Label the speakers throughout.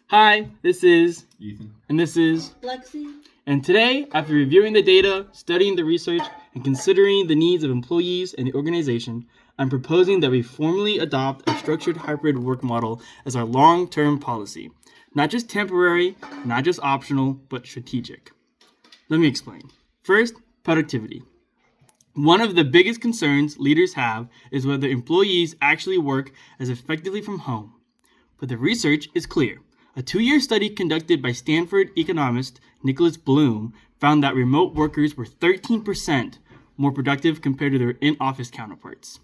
Speaker 1: Hi, this is
Speaker 2: Ethan.
Speaker 1: and this is
Speaker 3: Lexi.
Speaker 1: And today, after reviewing the data, studying the research, and considering the needs of employees and the organization, I'm proposing that we formally adopt a structured hybrid work model as our long-term policy. Not just temporary, not just optional, but strategic. Let me explain. First, productivity. One of the biggest concerns leaders have is whether employees actually work as effectively from home. But the research is clear. A 2-year study conducted by Stanford economist Nicholas Bloom found that remote workers were 13% more productive compared to their in-office counterparts.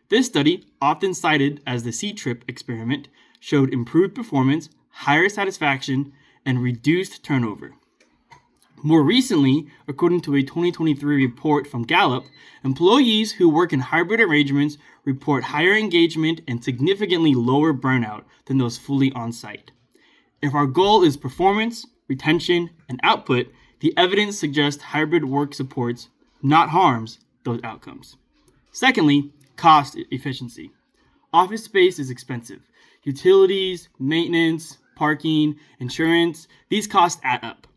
Speaker 1: This study, often cited as the C-TRIP experiment, showed improved performance, higher satisfaction, and reduced turnover. More recently, according to a 2023 report from Gallup, employees who work in hybrid arrangements report higher engagement and significantly lower burnout than those fully on-site. If our goal is performance, retention, and output, the evidence suggests hybrid work supports, not harms, those outcomes. Secondly, cost efficiency. Office space is expensive. Utilities, maintenance, parking, insurance, these costs add up.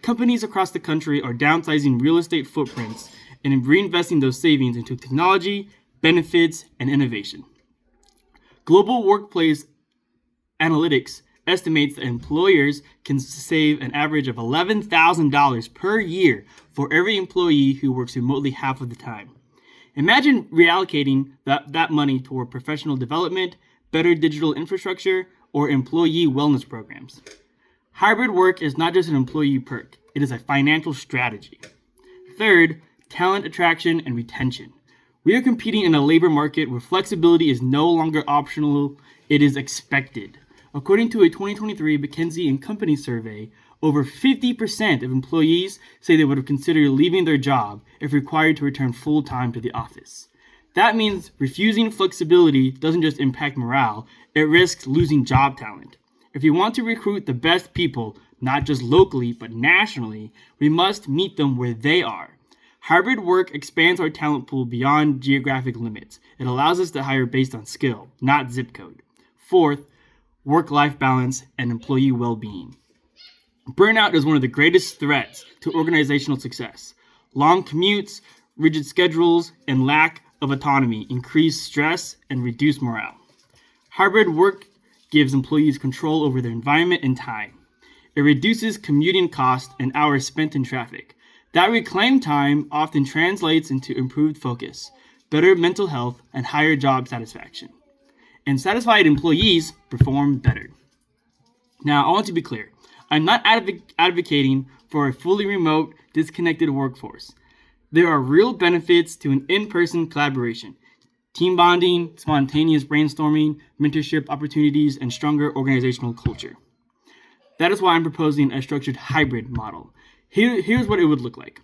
Speaker 1: Companies across the country are downsizing real estate footprints and reinvesting those savings into technology, benefits, and innovation. Global Workplace Analytics estimates that employers can save an average of $11,000 per year for every employee who works remotely half of the time. Imagine reallocating that money toward professional development, better digital infrastructure, or employee wellness programs. Hybrid work is not just an employee perk, it is a financial strategy. Third, talent attraction and retention. We are competing in a labor market where flexibility is no longer optional, it is expected. According to a 2023 McKinsey & Company survey, over 50% of employees say they would have considered leaving their job if required to return full-time to the office. That means refusing flexibility doesn't just impact morale, it risks losing job talent. If you want to recruit the best people, not just locally, but nationally, we must meet them where they are. Hybrid work expands our talent pool beyond geographic limits. It allows us to hire based on skill, not zip code. Fourth, work-life balance and employee well-being. Burnout is one of the greatest threats to organizational success. Long commutes, rigid schedules, and lack of autonomy increase stress and reduce morale. Hybrid work gives employees control over their environment and time. It reduces commuting costs and hours spent in traffic. That reclaimed time often translates into improved focus, better mental health, and higher job satisfaction. And satisfied employees perform better. Now, I want to be clear. I'm not advocating for a fully remote, disconnected workforce. There are real benefits to an in-person collaboration. Team bonding, spontaneous brainstorming, mentorship opportunities, and stronger organizational culture. That is why I'm proposing a structured hybrid model. Here's what it would look like.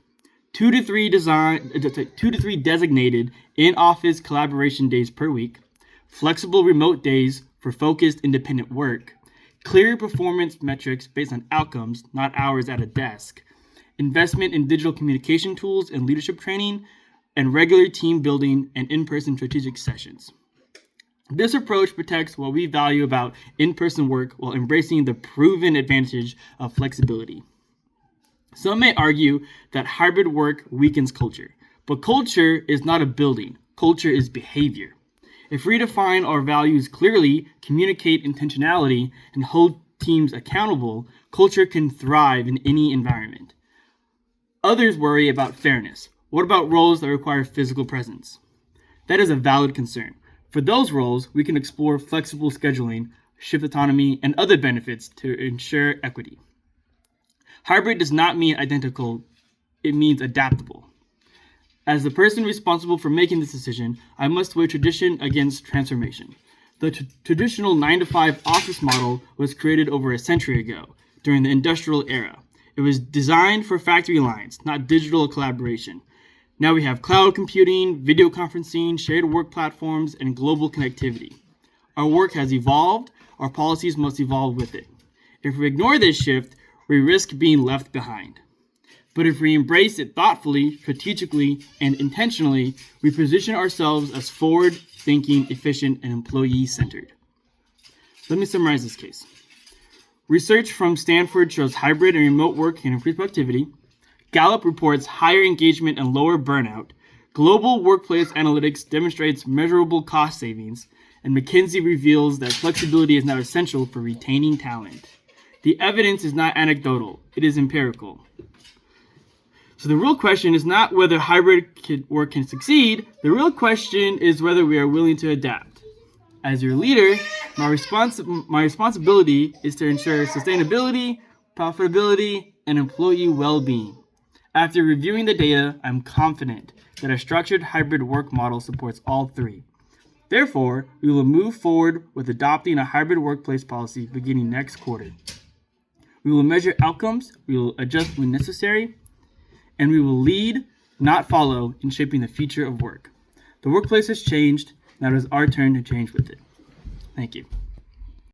Speaker 1: 2 to 3 designated in-office collaboration days per week, flexible remote days for focused independent work, clear performance metrics based on outcomes, not hours at a desk, investment in digital communication tools and leadership training, and regular team building and in-person strategic sessions. This approach protects what we value about in-person work while embracing the proven advantage of flexibility. Some may argue that hybrid work weakens culture, but culture is not a building. Culture is behavior. If we define our values clearly, communicate intentionality, and hold teams accountable, culture can thrive in any environment. Others worry about fairness. What about roles that require physical presence? That is a valid concern. For those roles, we can explore flexible scheduling, shift autonomy, and other benefits to ensure equity. Hybrid does not mean identical, it means adaptable. As the person responsible for making this decision, I must weigh tradition against transformation. The traditional 9-to-5 office model was created over a century ago, during the industrial era. It was designed for factory lines, not digital collaboration. Now we have cloud computing, video conferencing, shared work platforms, and global connectivity. Our work has evolved, our policies must evolve with it. If we ignore this shift, we risk being left behind. But if we embrace it thoughtfully, strategically, and intentionally, we position ourselves as forward-thinking, efficient, and employee-centered. Let me summarize this case. Research from Stanford shows hybrid and remote work can increase productivity. Gallup reports higher engagement and lower burnout. Global Workplace Analytics demonstrates measurable cost savings. And McKinsey reveals that flexibility is now essential for retaining talent. The evidence is not anecdotal, it is empirical. So the real question is not whether hybrid work can succeed, the real question is whether we are willing to adapt. As your leader, my responsibility is to ensure sustainability, profitability, and employee well-being. After reviewing the data, I'm confident that a structured hybrid work model supports all three. Therefore, we will move forward with adopting a hybrid workplace policy beginning next quarter. We will measure outcomes, we will adjust when necessary, and we will lead, not follow, in shaping the future of work. The workplace has changed. Now it is our turn to change with it. Thank you.